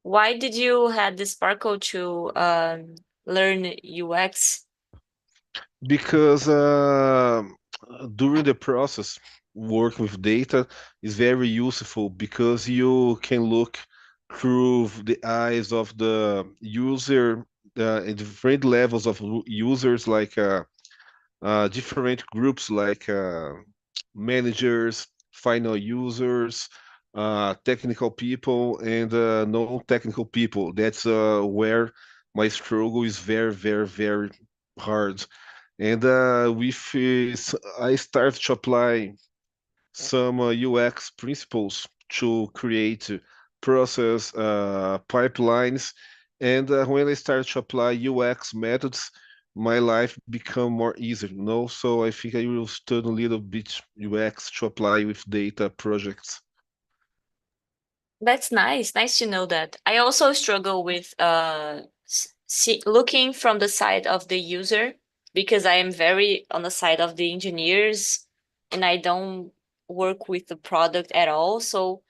Why did you have the sparkle to learn UX? Because during the process, working with data is very useful because you can look through the eyes of the user, at different levels of users, like different groups, like managers, final users, technical people, and non-technical people. That's where my struggle is very, very, very hard. And I started to apply some UX principles to create process pipelines. And when I started to apply UX methods, my life become more easier, you know? So I think I will study a little bit UX to apply with data projects. That's nice. Nice to know that. I also struggle with looking from the side of the user because I am very on the side of the engineers and I don't work with the product at all. So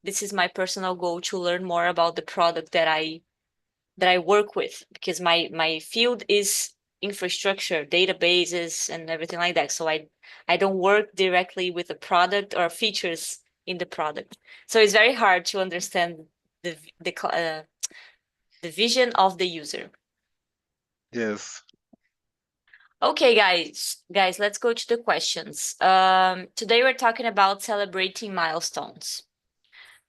this is my personal goal to learn more about the product that I work with because my field is infrastructure, databases, and everything like that. So I don't work directly with the product or features in the product. So it's very hard to understand the vision of the user. Yes. Okay, guys, let's go to the questions. Today we're talking about celebrating milestones.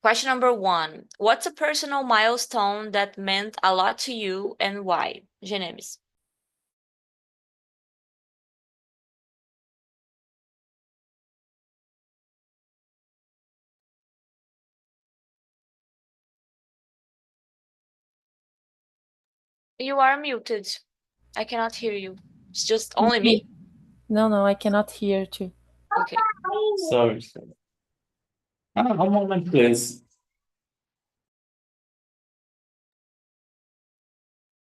Question number one: what's a personal milestone that meant a lot to you and why? Genemis. You are muted. I cannot hear you. It's just only Me. me? No, I cannot hear too. Okay. Sorry. Um moment, please.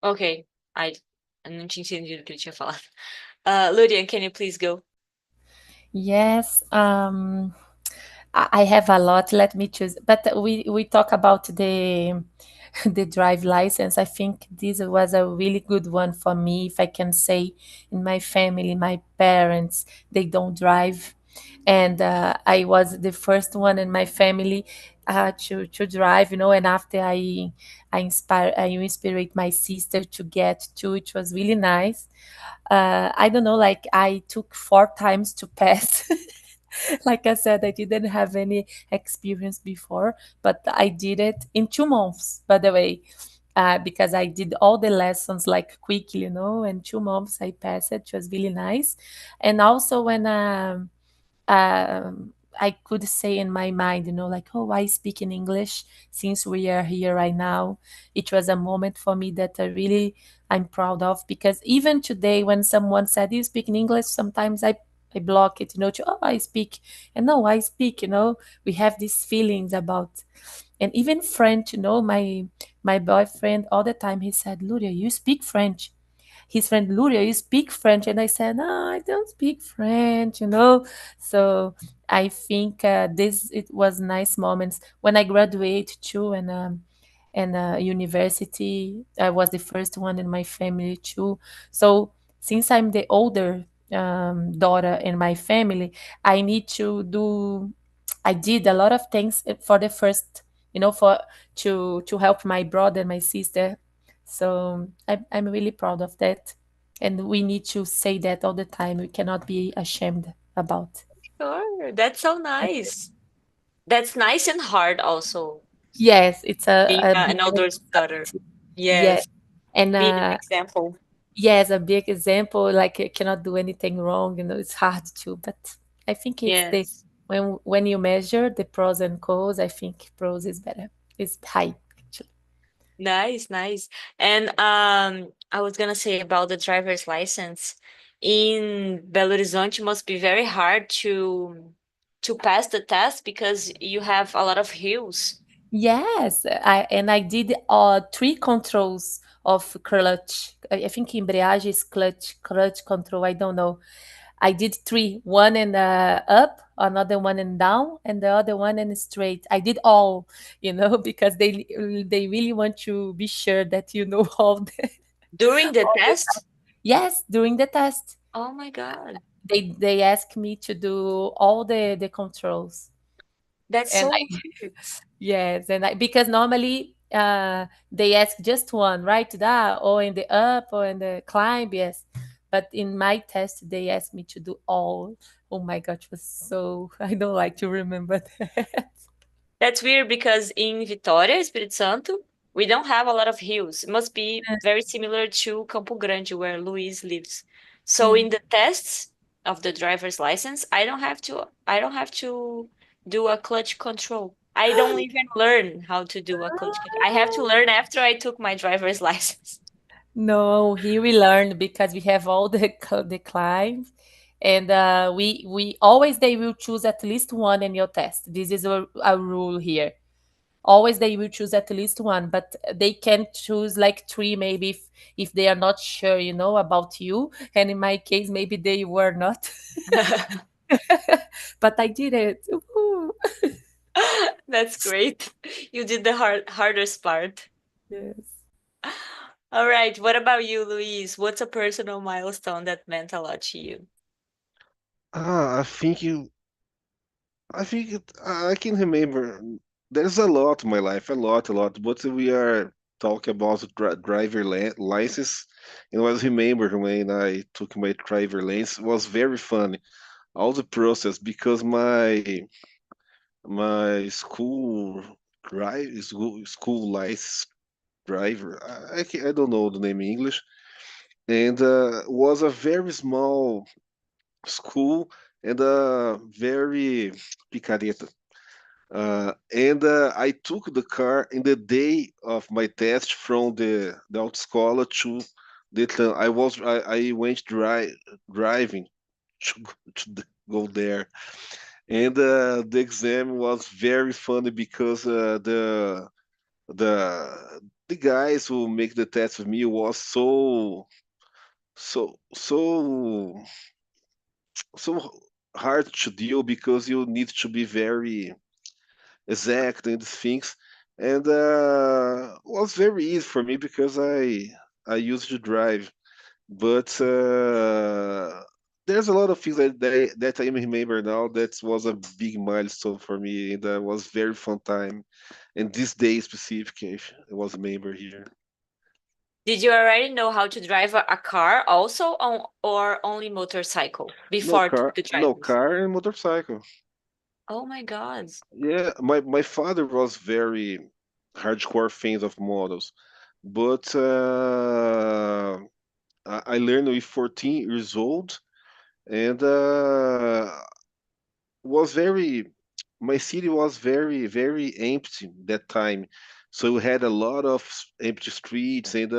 Ok. Ai, eu não tinha entendido o que ele tinha falado. Lurian, can you please go? Yes, I have a lot. Let me choose. But we talk about the the drive license. I think this was a really good one for me. If I can say, in my family, my parents they don't drive, and I was the first one in my family to drive. You know, and after I inspired my sister to get to. It was really nice. I don't know, like I took 4 times to pass. Like I said, I didn't have any experience before, but I did it in 2 months, by the way, because I did all the lessons like quickly, you know, in 2 months I passed it. It was really nice. And also when I could say in my mind, you know, like, oh, I speak in English since we are here right now. It was a moment for me that I'm proud of because even today, when someone said you speak in English, sometimes I block it, you know, to, oh, I speak. And no, I speak, you know, we have these feelings about, and even French, you know, my boyfriend all the time, he said, Luria, you speak French. His friend Luria, you speak French, and I said, no, I don't speak French, you know. So I think this it was nice moments when I graduated too, and university. I was the first one in my family too. So since I'm the older daughter in my family, I need to do. I did a lot of things for the first, you know, for to help my brother and my sister. So I'm really proud of that, and we need to say that all the time. We cannot be ashamed about. Sure. That's so nice. That's nice and hard also, Yes, it's being a big an older daughter. yeah, Yes. and Being an example. yes, a big example. Like you cannot do anything wrong. You know, it's hard to, but I think it's the Yes. when you measure the pros and cons, I think pros is better. It's high actually. Nice, nice. And I was gonna say about the driver's license. In Belo Horizonte must be very hard to pass the test because you have a lot of hills. Yes, I did 3 controls of clutch. I think embreagem is clutch control. I don't know. I did three, one in up, another one in down, and the other one in straight. I did all, because they really want to be sure that you know all the During the all the test? yes, during the test. Oh my God. They asked me to do all the controls. That's And so I yes, and because normally they ask just one, right? That or in the up or in the climb, yes. But in my test, they asked me to do all. Oh my gosh, it was so I don't like to remember that. That's weird because in Vitória, Espírito Santo, we don't have a lot of hills. It must be very similar to Campo Grande, where Luis lives. So Yeah. in the tests of the driver's license, I don't have to do a clutch control. I don't even learn how to do a clutch control. I have to learn after I took my driver's license. No, here we learn because we have all the climbs, and we always they will choose at least one in your test. This is a rule here. Always they will choose at least one, but they can choose like three maybe if they are not sure, about you. And in my case, maybe they were not, but I did it. Woohoo. That's great. You did the hardest part. Yes. All right. What about you, Luis? What's a personal milestone that meant a lot to you? Ah, I can remember. There's a lot in my life, a lot. But we are talking about driver license, and I was remember when I took my driver license. It was very funny, all the process because my school license driver. I don't know the name in English, and was a very small school and a very picareta. And I took the car in the day of my test from the autoescola to the I went driving to go there, and the exam was very funny because the guys who make the test with me was so so so hard to deal because you need to be very exact in these things, and was very easy for me because I used to drive, but there's a lot of things that I remember now that was a big milestone for me, and was very fun time, and this day specific I was a member here. Did you already know how to drive a car also or only motorcycle before the No drivers? car and motorcycle. Oh my God. Yeah, my father was very hardcore fans of models, but I learned with 14 years old, and was very my city was very empty that time, so we had a lot of empty streets, and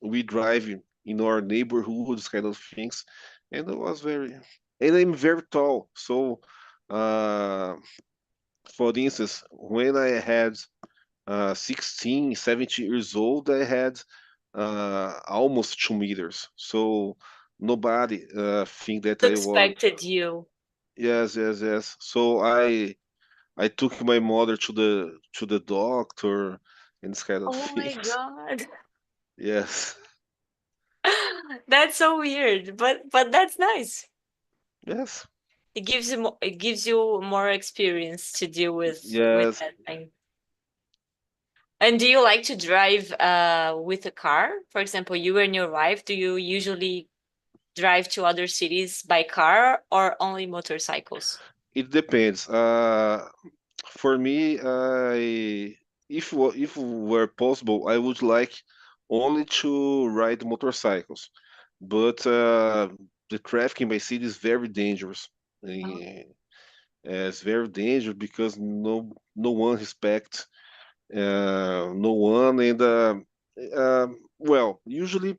we drive in our neighborhoods, kind of things, and it was very. And I'm very tall, so uh, for instance, when I had 16, 17 years old, I had almost 2 meters. So nobody think that I was. Expected you. Yes, yes, yes. So I took my mother to the doctor and this kind of Oh my things. God. Yes, That's so weird, but that's nice. yes, It gives you more experience to deal with yes. that thing. And do you like to drive with a car? For example, you and your wife, do you usually drive to other cities by car or only motorcycles? It depends. For me, if were possible, I would like only to ride motorcycles, but the traffic in my city is very dangerous. Oh. Eh, it's very dangerous because no one respects no one, and well, usually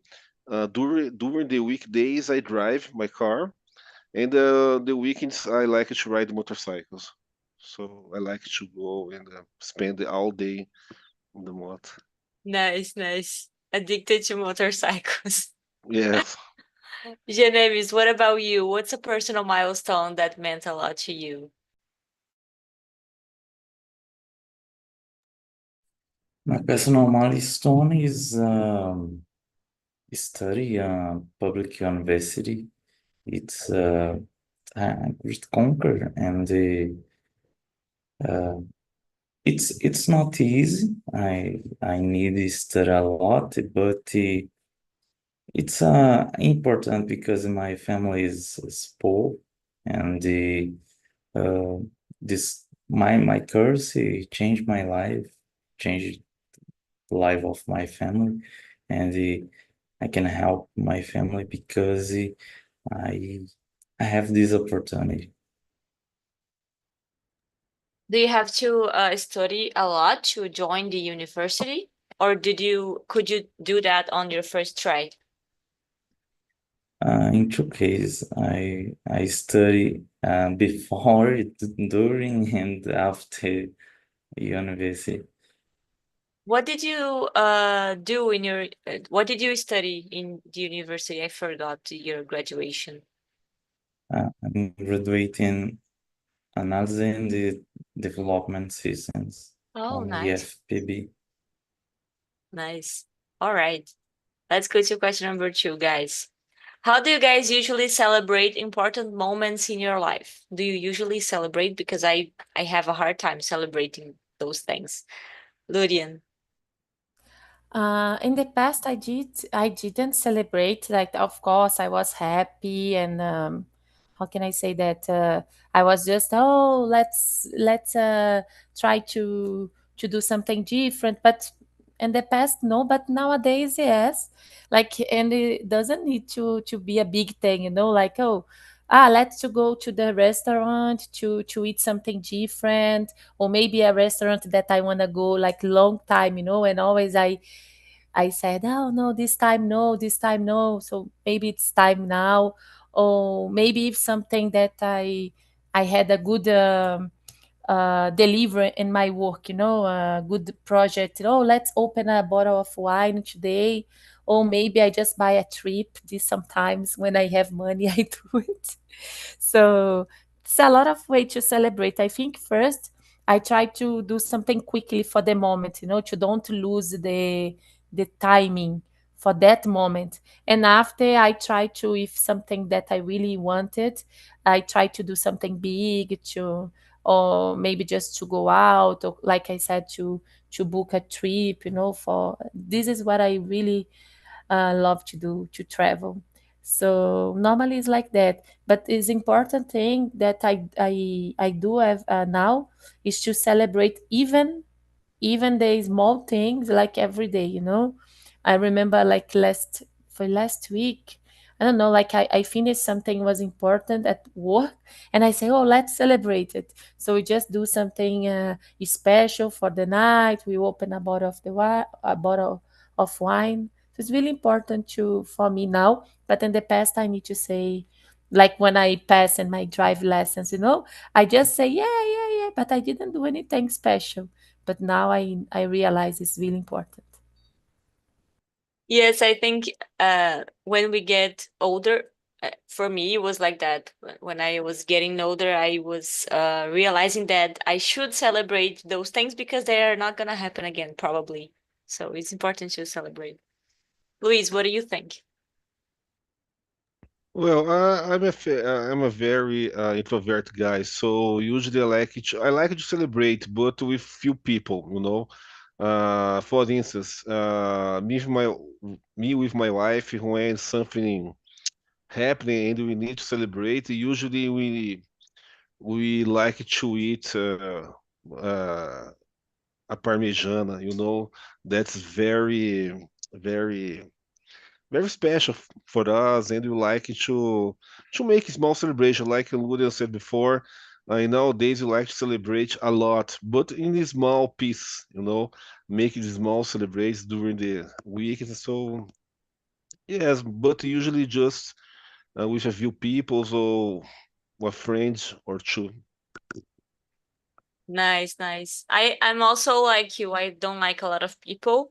during the weekdays I drive my car, and the weekends I like to ride motorcycles. So I like to go and spend all day on the motor. Nice, nice. Addicted to motorcycles. Yes. Genevieve, what about you? What's a personal milestone that meant a lot to you? My personal milestone is study public university. It's a great conquer, and it's not easy. I need to study a lot, but it's important because my family is poor, and uh, this my course changed my life, changed the life of my family, and I can help my family because I I have this opportunity. Do you have to study a lot to join the university, or could you do that on your first try? In two cases, I study before, during, and after university. What did you do in your what did you study in the university? I forgot your graduation. I'm graduating analysis and development systems Oh, from nice. EFPB. Nice. All right. Let's go to question number 2, guys. How do you guys usually celebrate important moments in your life? Do you usually celebrate? Because I have a hard time celebrating those things. Lurian. In the past, I didn't celebrate. Like, of course, I was happy, and how can I say that? I was just, oh, let's try to do something different. But in the past, no. But nowadays, yes. Like, and it doesn't need to be a big thing, you know. Like, oh, let's to go to the restaurant to eat something different, or maybe a restaurant that I wanna go like long time, you know. And always I said, oh no, this time no, this time no. So maybe it's time now, or maybe if something that I had a good delivery in my work, you know, a good project. Oh, let's open a bottle of wine today, or maybe I just buy a trip. This sometimes when I have money, I do it. So it's a lot of way to celebrate. I think first I try to do something quickly for the moment, you know, to don't lose the timing for that moment. And after I try to, if something that I really wanted, I try to do something big to, or maybe just to go out, or like I said, to book a trip, you know. For this is what I really love to do, to travel. So normally it's like that, but it's important thing that I do have now is to celebrate even the small things, like every day, you know. I remember like last week, I don't know, like I finished something was important at work, and I say, oh, let's celebrate it. So we just do something special for the night. We open a bottle of wine. So it's really important to for me now. But in the past, I need to say, like when I pass in my drive lessons, you know, I just say, yeah, yeah, yeah, but I didn't do anything special. But now I realize it's really important. Yes, I think when we get older, for me it was like that. When I was getting older, I was realizing that I should celebrate those things because they are not gonna happen again, probably. So it's important to celebrate. Luis, what do you think? Well, I'm a very introvert guy, so usually I like to celebrate, but with few people, you know. For instance, me with my wife, when something happening and we need to celebrate, usually we like to eat uh, a parmegiana, you know. That's very very special for us, and we like to make a small celebration, like Lulia said before. Nowadays we like to celebrate a lot, but in a small piece, you know, making small celebrations during the week. So yes, but usually just with a few people or a friend or two. Nice, nice. I'm also like you. I don't like a lot of people.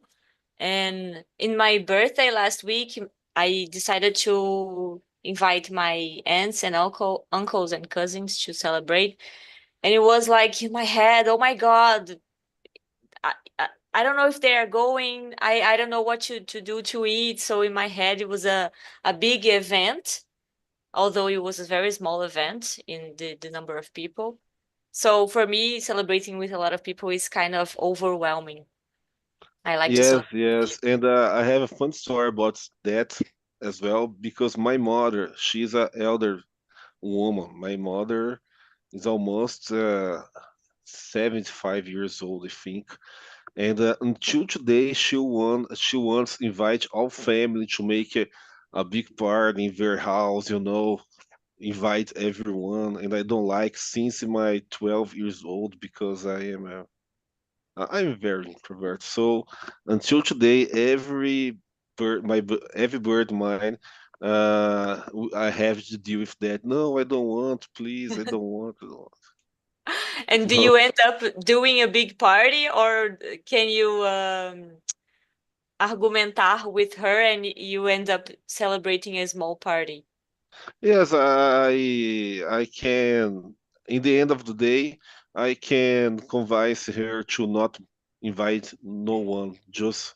And in my birthday last week, I decided to invite my aunts and uncles and cousins to celebrate. And it was like in my head, oh my God, I don't know if they are going. I don't know what to do to eat. So in my head, it was a big event, although it was a very small event in the number of people. So for me, celebrating with a lot of people is kind of overwhelming. I like to Yes, celebrate. yes, and I have a fun story about that as well because my mother, she's a elder woman. My mother is almost 75 years old, I think. And until today, she wants to invite all family to make a big party in their house, invite everyone. And I don't like since my 12 years old because I'm very introvert. So until today, every bird mine, I have to deal with that. No, I don't want. Please, I don't want. I don't want. And do So, you end up doing a big party, or can you argumentar with her and you end up celebrating a small party? yes, I can. In the end of the day, I can convince her to not invite no one, just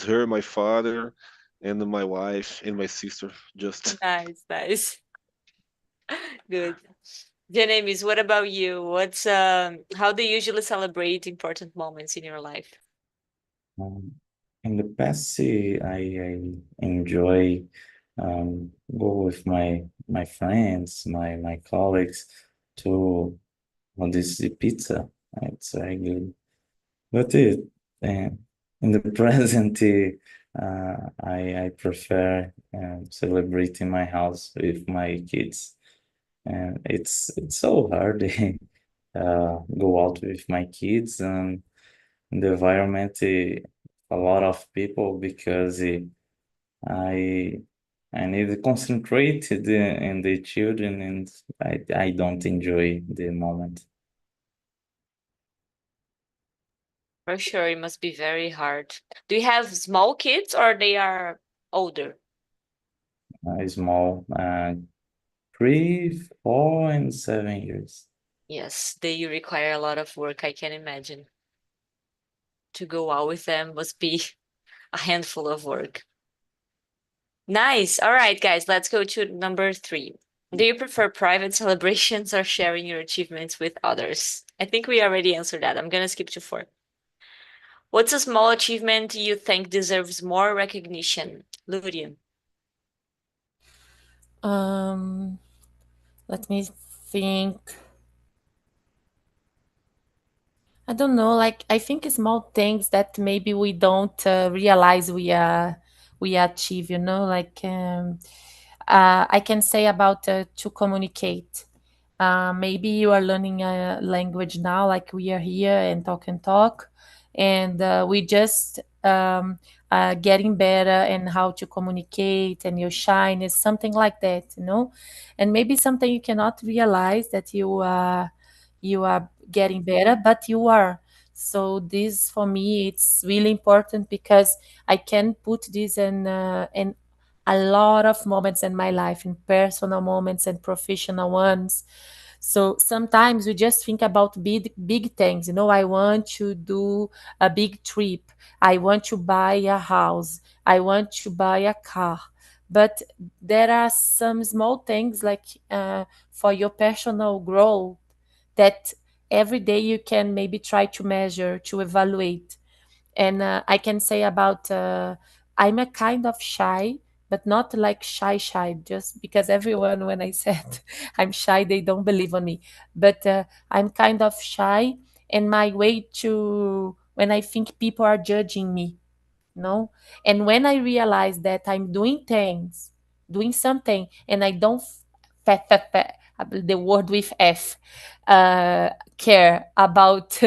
her, my father, and my wife and my sister. Just Nice, nice. Good. Janemis, what about you? What's how do you usually celebrate important moments in your life? Um, in the past, I enjoy go with my friends, my colleagues to this pizza. It's very good. But uh, in the present, I prefer celebrating my house with my kids, and it's so hard go out with my kids and in the environment a lot of people because I I need to concentrate in the children and I don't enjoy the moment. For sure, it must be very hard. Do you have small kids or they are older? Small 3, 4, and 7 years. Yes, they require a lot of work, I can imagine. To go out with them must be a handful of work. Nice. All right, guys, let's go to number 3. Do you prefer private celebrations or sharing your achievements with others? I think we already answered that. I'm gonna skip to 4. What's a small achievement you think deserves more recognition? Ludian. Um, let me think. I don't know. Like I think small things that maybe we don't realize we achieve. You know, like I can say about to communicate. Maybe you are learning a language now, like we are here and talk, and we just getting better and how to communicate and your shyness, something like that, you know, and maybe something you cannot realize that you are getting better, but you are. So this for me it's really important because I can put this in a lot of moments in my life, in personal moments and professional ones. So sometimes we just think about big things. You know, I want to do a big trip. I want to buy a house. I want to buy a car. But there are some small things like for your personal growth that every day you can maybe try to measure, to evaluate. And I can say about I'm a kind of shy, but not like shy, just because everyone, when I said I'm shy, they don't believe on me. But I'm kind of shy, and my way to when I think people are judging me, no, and when I realize that I'm doing things, doing something, and I don't the word with f care about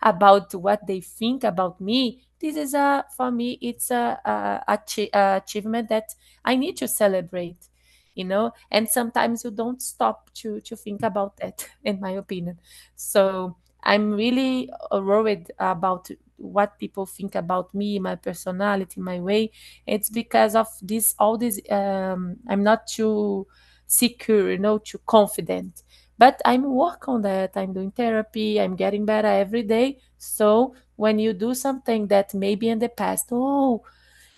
about what they think about me, this is a for me it's a achievement that I need to celebrate, you know. And sometimes you don't stop to think about that in my opinion. So I'm really worried about what people think about me, my personality, my way. It's because of this, all this, I'm not too secure, too confident. But I'm working on that. I'm doing therapy. I'm getting better every day. So when you do something that maybe in the past, oh,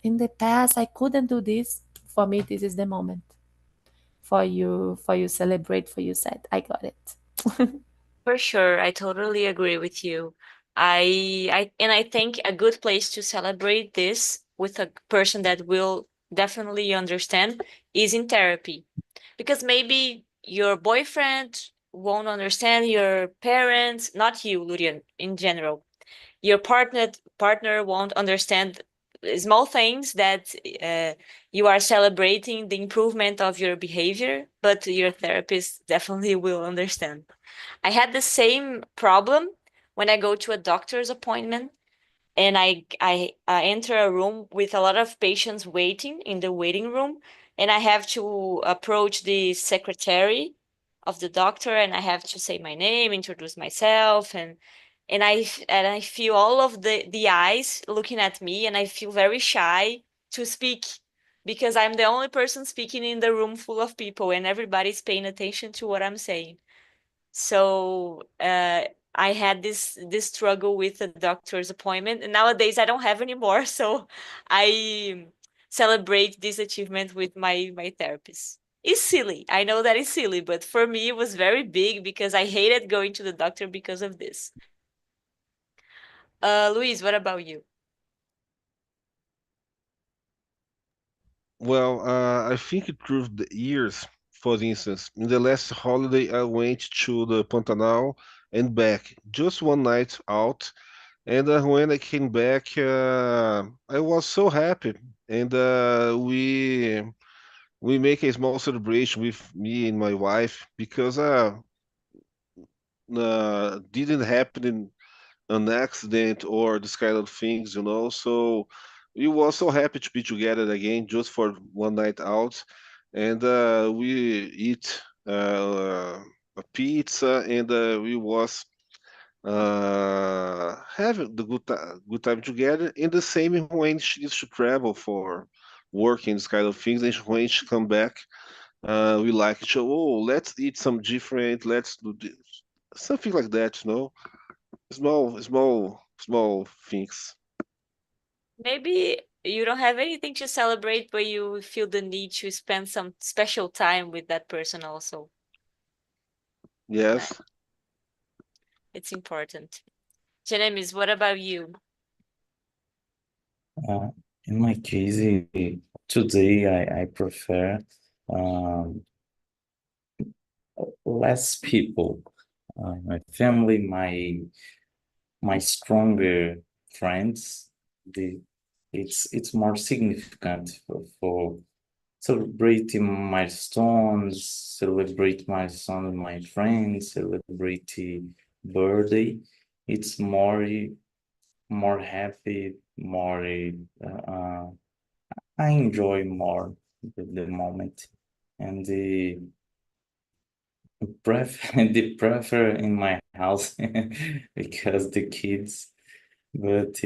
in the past I couldn't do this, for me, this is the moment for you celebrate, for you said, I got it. For sure, I totally agree with you. I think a good place to celebrate this with a person that will definitely understand is in therapy. Because maybe your boyfriend won't understand, your parents, not you, Lurian, in general. Your partner won't understand small things that you are celebrating the improvement of your behavior, but your therapist definitely will understand. I had the same problem when I go to a doctor's appointment and I enter a room with a lot of patients waiting in the waiting room, and I have to approach the secretary of the doctor, and I have to say my name, introduce myself, and I feel all of the eyes looking at me, and I feel very shy to speak because I'm the only person speaking in the room full of people, and everybody's paying attention to what I'm saying. So I had this struggle with the doctor's appointment, and nowadays I don't have anymore. So I celebrate this achievement with my therapist. It's silly. I know that it's silly, but for me it was very big because I hated going to the doctor because of this. Luis, what about you? Well, I think it through the years. For instance, in the last holiday, I went to the Pantanal and back, just one night out. And when I came back, I was so happy, and we make a small celebration with me and my wife because didn't happen in an accident or this kind of things, you know. So we were so happy to be together again just for one night out, and we eat a pizza, and we was having the good time together. In the same when she used to travel for working this kind of things, and when she come back, we like to, oh, let's eat some different, let's do this, something like that, you know, small things. Maybe you don't have anything to celebrate, but you feel the need to spend some special time with that person also. Yes. It's important. Jeremis, what about you? In my case, today I prefer less people. My family, my stronger friends. It's more significant for celebrating milestones, celebrate milestone with my friends, celebrate birthday. It's more happy, more I enjoy more the moment, and the prefer in my house because the kids, but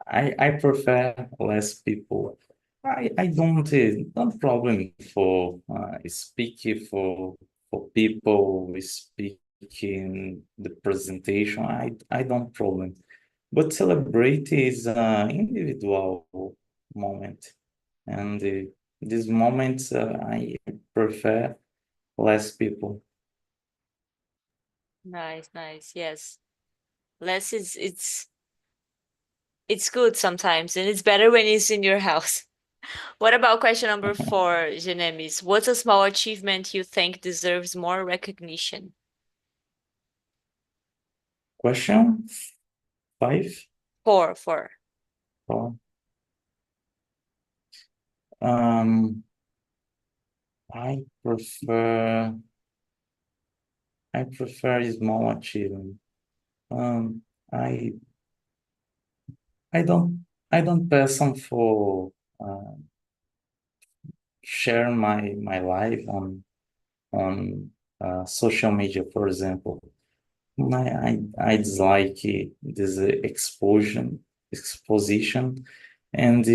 I prefer less people. I don't problem for speaking for people, we speak in the presentation. I don't problem, but celebrate is individual moment, and these moments I prefer less people. Nice, nice. Yes. Less is it's good sometimes, and it's better when it's in your house. What about question number 4, Jenemis? What's a small achievement you think deserves more recognition? Question 5. 4, 4. Oh, um, I prefer small achievement. Um, I I don't person for share my life on social media, for example. I dislike this exposition, and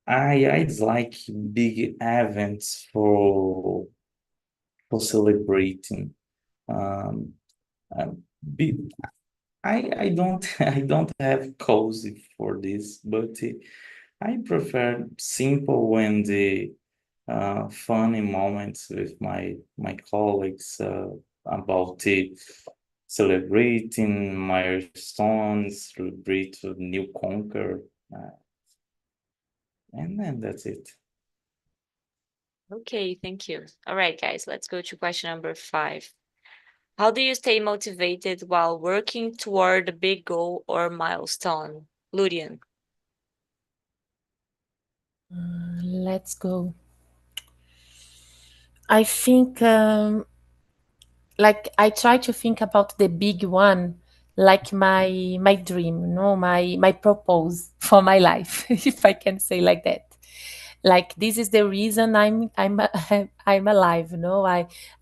I dislike big events for celebrating. Um, be, I don't I don't have cozy for this, but I prefer simple and the funny moments with my colleagues about celebrating milestones, celebrate a new conquer, and then that's it. Okay, thank you. All right, guys, let's go to question number 5. How do you stay motivated while working toward a big goal or milestone? Lurian. Let's go. I think like I try to think about the big one like my dream, my purpose for my life, if I can say like that. Like this is the reason I'm alive,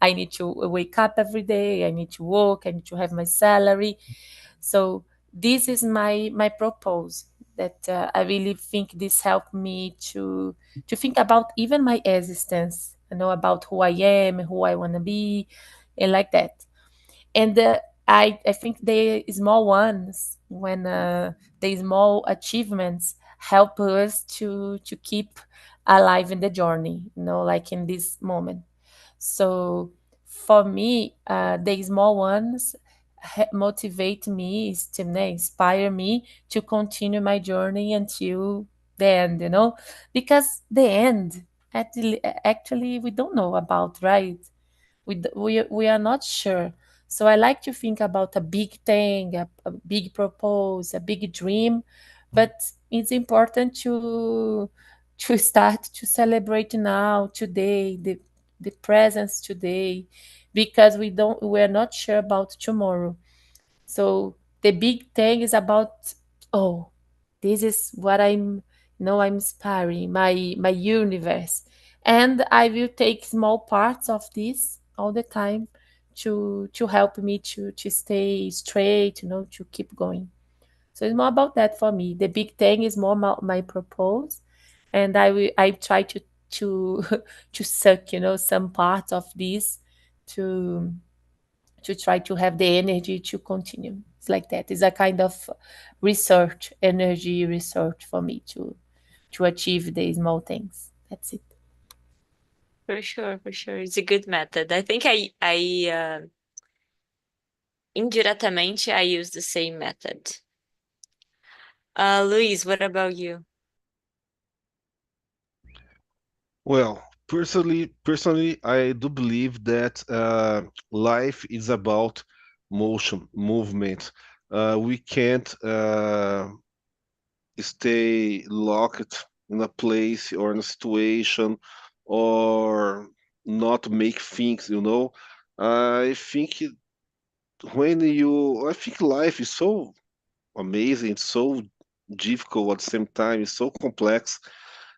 I need to wake up every day, I need to work, I need to have my salary. So this is my purpose, that I really think this helped me to think about even my existence, about who I am, who I want to be, and like that. And I think the small ones, when the small achievements help us to keep alive in the journey, like in this moment. So for me, the small ones motivate me, inspire me to continue my journey until the end, because the end, actually, we don't know about, right? We are not sure. So I like to think about a big thing, a big purpose, a big dream, but it's important to start to celebrate now, today, the presence today, because we're not sure about tomorrow. So the big thing is about, oh, this is what I'm inspiring, my universe. And I will take small parts of this all the time to help me to stay straight, to keep going. So it's more about that for me. The big thing is more about my purpose, and I try to to suck, some parts of this to try to have the energy to continue. It's like that. It's a kind of energy research for me to achieve the small things. That's it. For sure, for sure. It's a good method. I think indiretamente I use the same method. Luis, what about you? Well, personally, I do believe that life is about motion, movement. We can't stay locked in a place or in a situation or not make things, I think I think life is so amazing, it's so difficult at the same time, it's so complex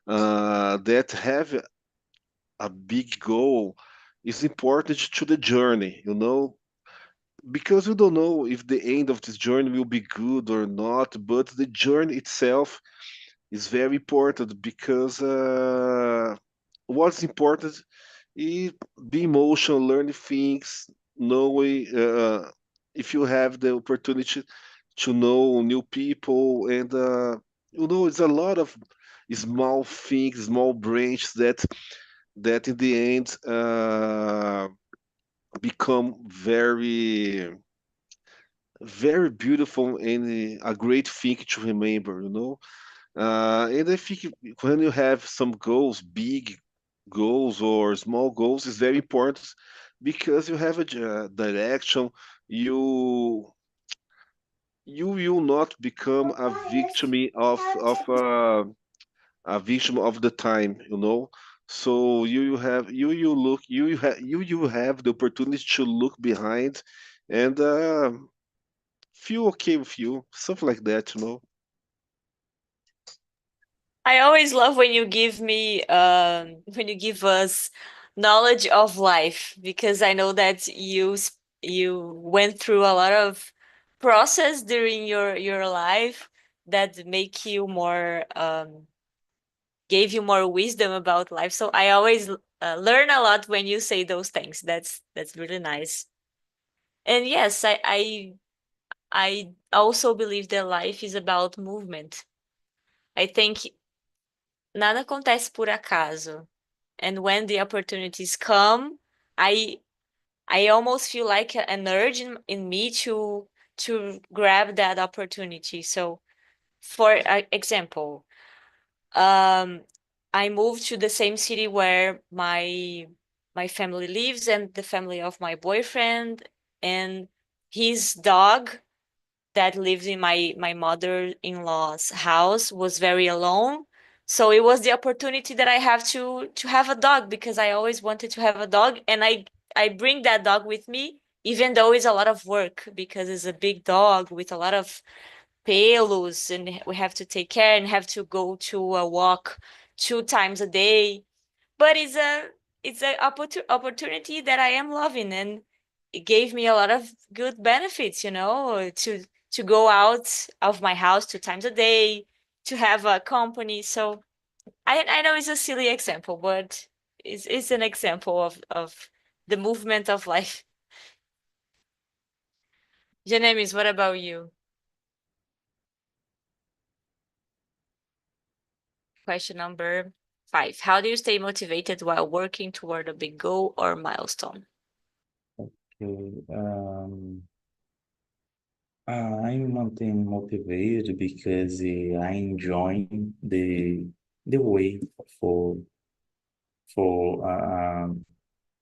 that have a big goal is important to the journey, because you don't know if the end of this journey will be good or not, but the journey itself is very important because what's important is be emotional, learning things, knowing if you have the opportunity to know new people, and it's a lot of small things, small branches that in the end become very very beautiful and a great thing to remember, and I think when you have some goals, big goals or small goals, is very important because you have a direction. You you will not become a victim of the time, So you have the opportunity to look behind and feel okay with you, something like that, I always love when you give me when you give us knowledge of life, because I know that you you went through a lot of process during your life that make you more gave you more wisdom about life. So I always learn a lot when you say those things. That's really nice. And yes, I also believe that life is about movement. I think nada acontece por acaso. And when the opportunities come, I almost feel like an urge in me to grab that opportunity. So, for example, um, I moved to the same city where my family lives and the family of my boyfriend, and his dog that lived in my mother-in-law's house was very alone. So it was the opportunity that I have to have a dog, because I always wanted to have a dog, and I bring that dog with me, even though it's a lot of work, because it's a big dog with a lot of pelos, and we have to take care and have to go to a walk 2 times a day. But it's a opportunity that I am loving, and it gave me a lot of good benefits, to go out of my house 2 times a day, to have a company. So I know it's a silly example, but it's an example of the movement of life. Janemis, what about you? Question number 5. How do you stay motivated while working toward a big goal or milestone? Okay, I'm maintain motivated because I enjoy the way for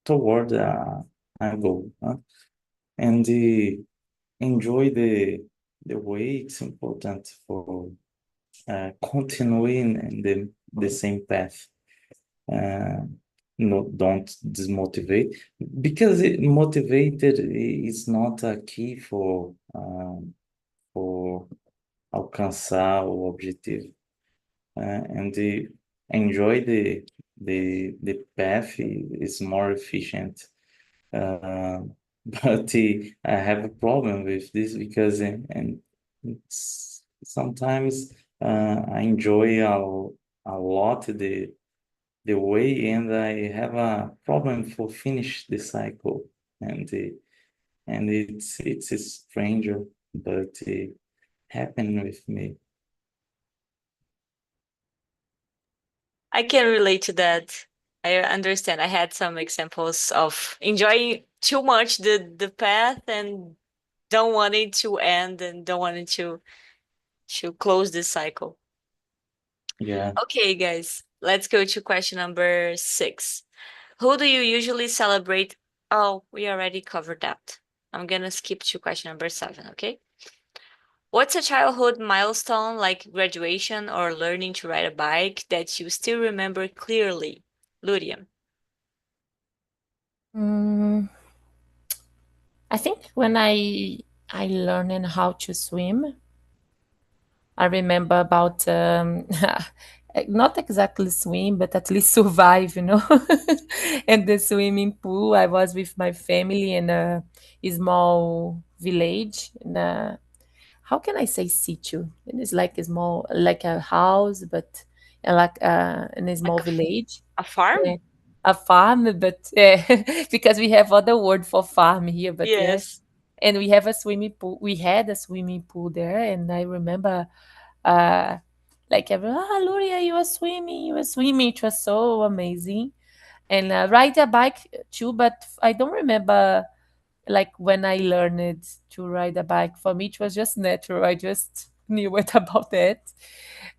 toward a goal, and enjoy the way. It's important for continuing in the same path. No, don't dismotivate, because motivated is not a key for alcançar o objetivo. And enjoy the path is more efficient. But I have a problem with this because and sometimes I enjoy a lot the way, and I have a problem for finish the cycle, and and it's a stranger, but it happened with me. I can relate to that. I understand. I had some examples of enjoying too much the path and don't wanting to end and don't wanting to close this cycle. Yeah. Okay, guys, let's go to question number 6. Who do you usually celebrate? Oh, we already covered that. I'm gonna skip to question number 7, okay? What's a childhood milestone like graduation or learning to ride a bike that you still remember clearly? Lurian. Mm, I think when I learned how to swim, I remember about not exactly swim, but at least survive, in the swimming pool. I was with my family in a small village. How can I say situ? It is like a small, like a house, but like in a Like small village. a farm? Yeah. A farm, but yeah, because we have other word for farm here, but yeah. Yes. And we have a swimming pool. We had a swimming pool there, and I remember uh like everyone, Luria, you were swimming. It was so amazing. And ride a bike too, but I don't remember like when I learned to ride a bike. For me, it was just natural. I just knew it about that.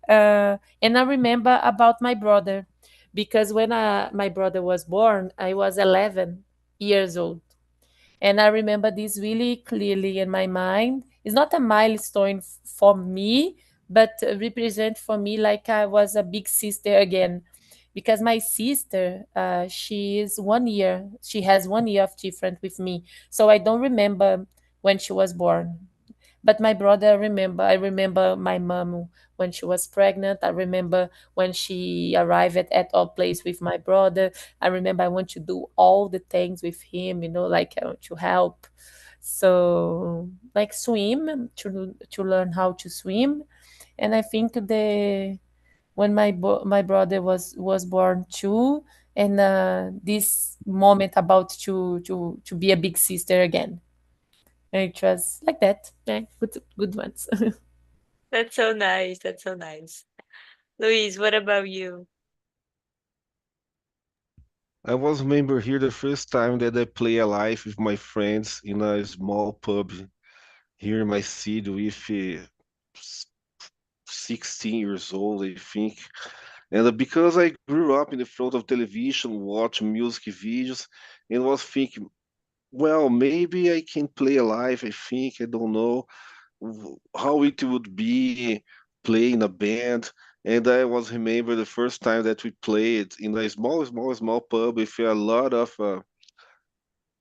And I remember about my brother, because when my brother was born, I was 11 years old. And I remember this really clearly in my mind. It's not a milestone for me, but represent for me like I was a big sister again. Because my sister, she is 1 year. She has 1 year of difference with me, so I don't remember when she was born. But my brother, I remember my mom when she was pregnant. I remember when she arrived at our place with my brother. I remember I want to do all the things with him, like to help. So like swim, to learn how to swim. And I think when my brother was born too, and this moment about to be a big sister again. And it was like that. Yeah, good ones. That's so nice. That's so nice. Luis, what about you? I was remember here the first time that I play a live with my friends in a small pub here in my city with 16 years old, I think. And because I grew up in the front of television, watch music videos, and was thinking, well, maybe I can play a live. I think I don't know how it would be playing a band. And I was remember the first time that we played in a small pub with a lot of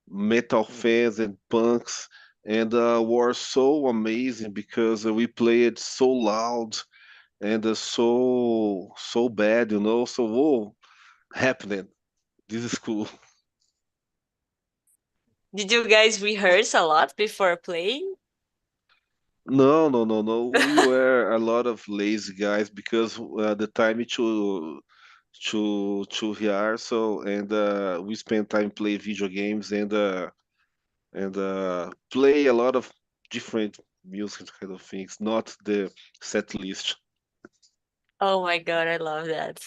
metal fans and punks, and were so amazing because we played so loud and so bad, you know. So whoa, happening. This is cool. Did you guys rehearse a lot before playing? No, no, no, no. We were a lot of lazy guys because the time to rehearsal, and we spend time play video games and play a lot of different music kind of things, not the set list. Oh my God, I love that.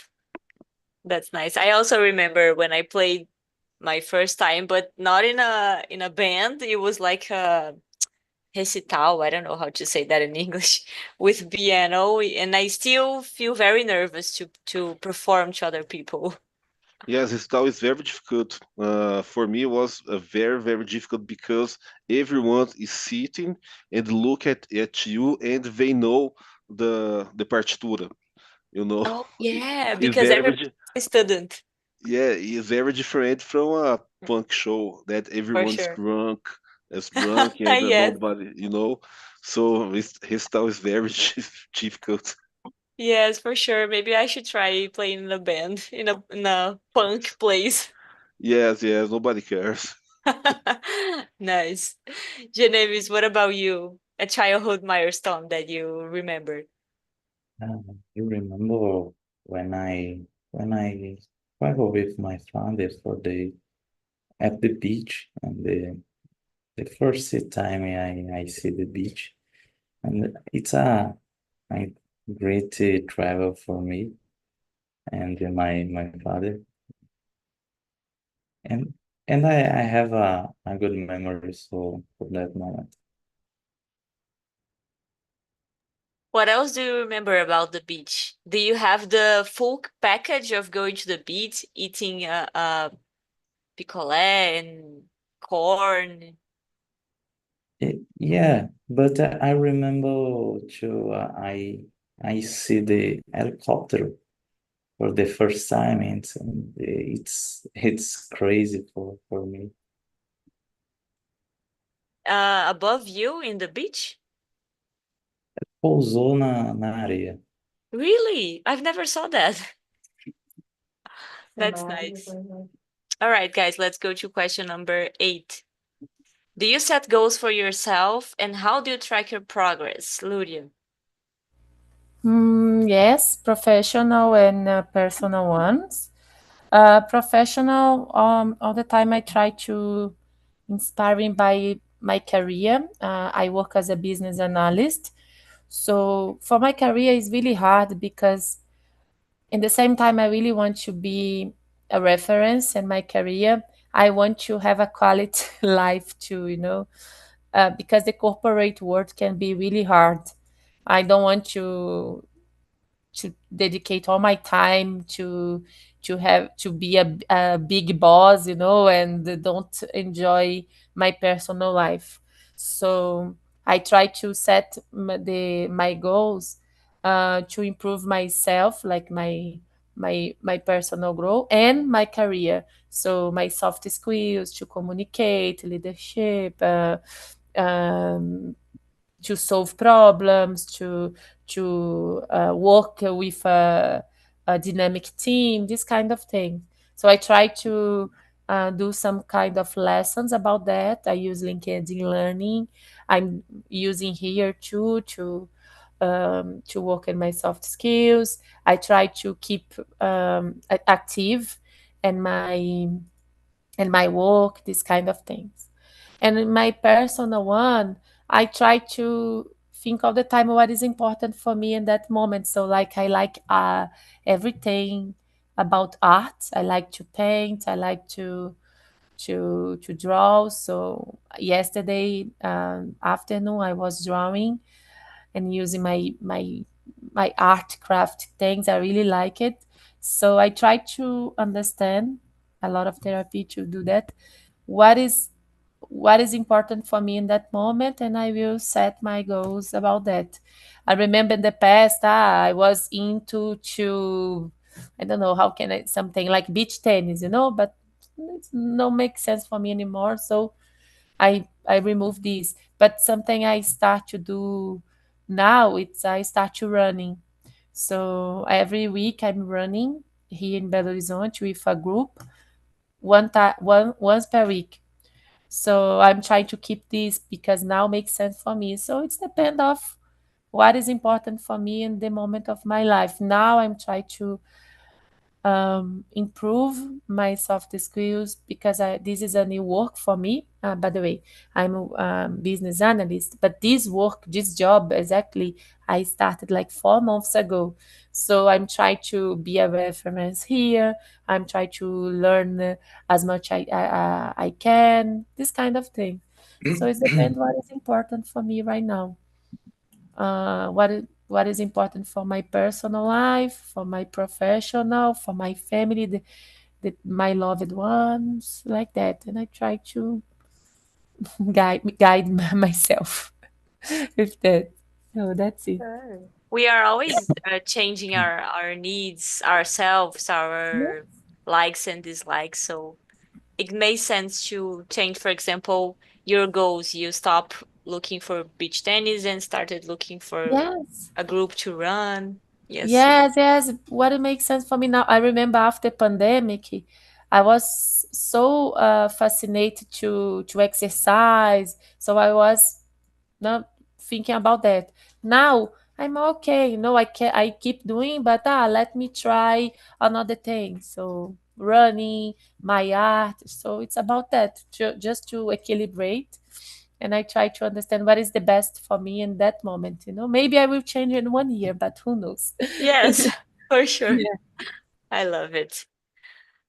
That's nice. I also remember when I played my first time, but not in a band. It was like a recital. I don't know how to say that in English with piano, and I still feel very nervous to perform to other people. Yes, it's always very difficult. For me, it was very difficult because everyone is sitting and look at you, and they know the partitura. You know, Oh yeah, it's because everyone's a student yeah, it's very different from a punk show that for everyone's sure. drunk, and Yes, nobody, you know. So his style is very difficult. yes, for sure. Maybe I should try playing in a band in a punk place. Yes, yes, nobody cares. Nice. Genevieve, what about you? A childhood milestone that you remember? You remember when I travel with my father for the at the beach, and the first time I see the beach, and it's a great travel for me and my father, and I have a good memory so for that moment. What else do you remember about the beach? Do you have the full package of going to the beach, eating picolé and corn? Yeah, but I remember too. I see the helicopter for the first time, and it's crazy for me. Above you in the beach? Pousou na areia. Really? I've never saw that. That's nice. All right, guys, let's go to question number 8. Do you set goals for yourself and how do you track your progress, Luria? Yes, professional and personal ones. Professional, all the time I try to inspiring by my career. I work as a business analyst. So for my career, it's really hard because in the same time, I really want to be a reference in my career. I want to have a quality life too, because the corporate world can be really hard. I don't want to dedicate all my time to be a big boss, and don't enjoy my personal life. So I try to set my goals to improve myself, like my personal growth and my career. So my soft skills to communicate, leadership, um, to solve problems, to work with a dynamic team, this kind of thing. So I try to do some kind of lessons about that. I use LinkedIn Learning. I'm using here too to work in my soft skills. I try to keep active in my work, these kind of things. And in my personal one, I try to think all the time what is important for me in that moment. So like I like everything about art. I like to paint. I like to draw. So yesterday afternoon I was drawing and using my art craft things. I really like it. So I try to understand a lot of therapy to do that. What is important for me in that moment, and I will set my goals about that. I remember in the past, I was into to I don't know how can I something like beach tennis, but it's no make sense for me anymore. So I remove this. But something I start to do now, it's I start to running. So every week I'm running here in Belo Horizonte with a group once per week. So I'm trying to keep this because now makes sense for me. So it's depend of what is important for me in the moment of my life. Now I'm trying to improve my soft skills because this is a new work for me. By the way, I'm a business analyst, but this job exactly, I started like 4 months ago. So I'm trying to be a reference here. I'm trying to learn as much I can, this kind of thing. So it depends what is important for me right now. What is important for my personal life, for my professional, for my family, my loved ones, like that. And I try to guide myself with that. So that's it. Sure. We are always changing our needs, ourselves, our likes and dislikes. So it makes sense to change, for example, your goals. You stop looking for beach tennis and started looking for Yes. a group to run. Yes. Yes, yes. What it makes sense for me now. I remember after pandemic, I was so fascinated to exercise. So I was not thinking about that. Now I'm okay. I keep doing, but let me try another thing. So running, my art. So it's about that, just to equilibrate. And I try to understand what is the best for me in that moment. Maybe I will change in 1 year, but who knows? Yes, for sure. Yeah. I love it.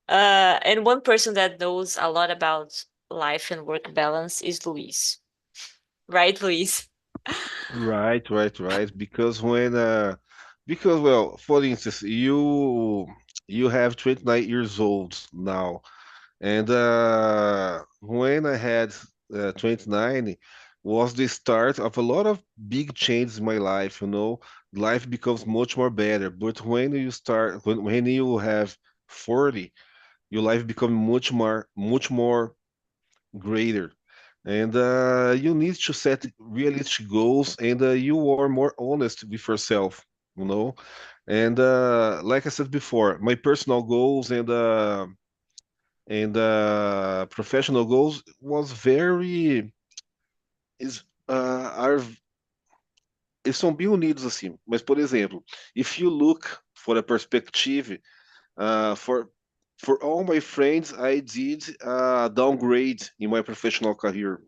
And one person that knows a lot about life and work balance is Luis. Right, Luis? Right, right, right. Because well, for instance, you have 29 years old now, and when I had 29 was the start of a lot of big changes in my life. Life becomes much more better. But when you have 40, your life becomes much more greater. And you need to set realistic goals, and you are more honest with yourself, you know. And like I said before, my personal goals and professional goals was very is are eles são bem unidos assim. Mas por exemplo, if you look for a perspective, for all my friends, I did downgrade in my professional career.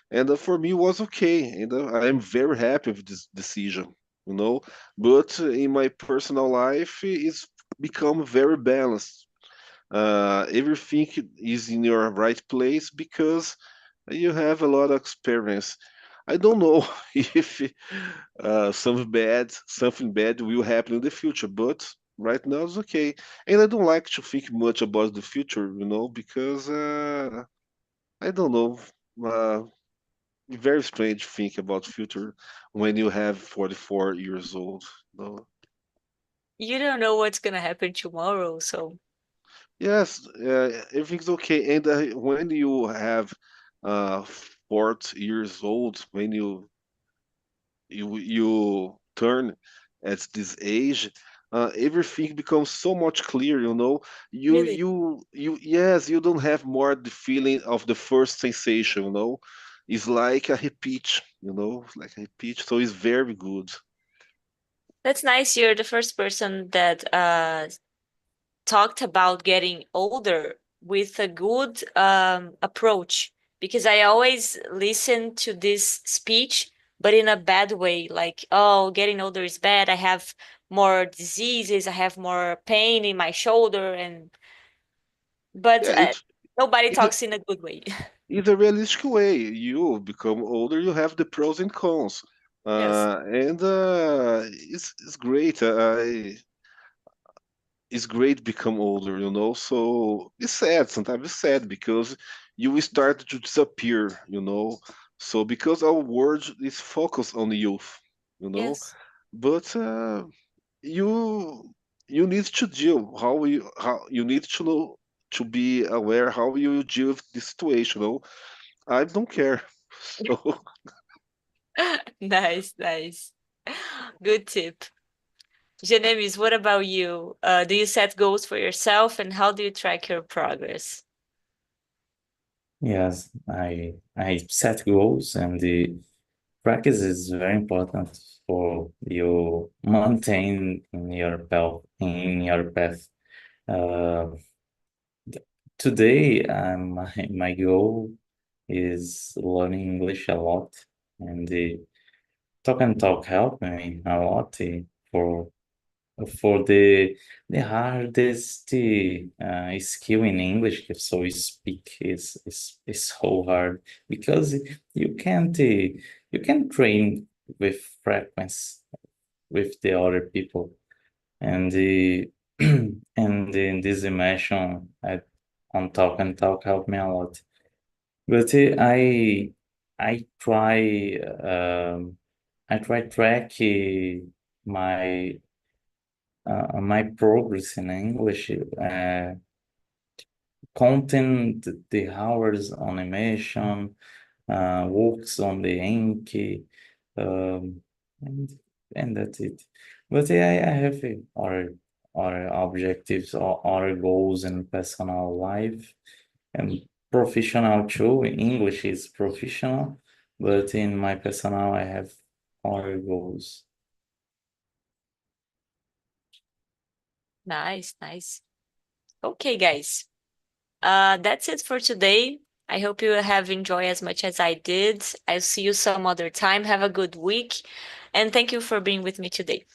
And for me, it was okay, and I'm very happy with this decision. But in my personal life, it's become very balanced. Everything is in your right place because you have a lot of experience. I don't know if something bad will happen in the future, but right now it's okay. And I don't like to think much about the future, because I don't know. Uh, very strange to think about future when you have 44 years old. No. You don't know what's gonna happen tomorrow, so Yes, everything's okay. And when you have 40 years old, when you you turn at this age, everything becomes so much clear. Really? Yes, you don't have more the feeling of the first sensation. It's like a repeat. Like a repeat. So it's very good. That's nice. You're the first person that talked about getting older with a good approach, because I always listen to this speech, but in a bad way. Like, oh, getting older is bad. I have more diseases. I have more pain in my shoulder, and but Yeah, nobody it's a, talks in a good way. it's a realistic way. You become older. You have the pros and cons, Yes. and it's great. It's great become older, so it's sad. Sometimes it's sad because you will start to disappear, so because our world is focused on the youth, you know Yes. but you you need to deal how you need to know, to be aware how you deal with the situation. I don't care. So Nice, nice. Good tip. Genevieve, what about you? Do you set goals for yourself, and how do you track your progress? Yes, I set goals, and the practice is very important for you maintain in your path. Uh, Today, my goal is learning English a lot, and the talk and talk help me a lot for the hardest skill in English. So speak is so hard because you can train with frequency with the other people, and the and in this immersion on talk and talk helped me a lot. But I try I try track my progress in English, counting the hours on animation, works on the ink, um, and and that's it. But I have other objectives or other goals in personal life and professional too. English is professional, but in my personal, I have other goals. Nice, nice. Okay, guys. That's it for today. I hope you have enjoyed as much as I did. I'll see you some other time. Have a good week, and thank you for being with me today.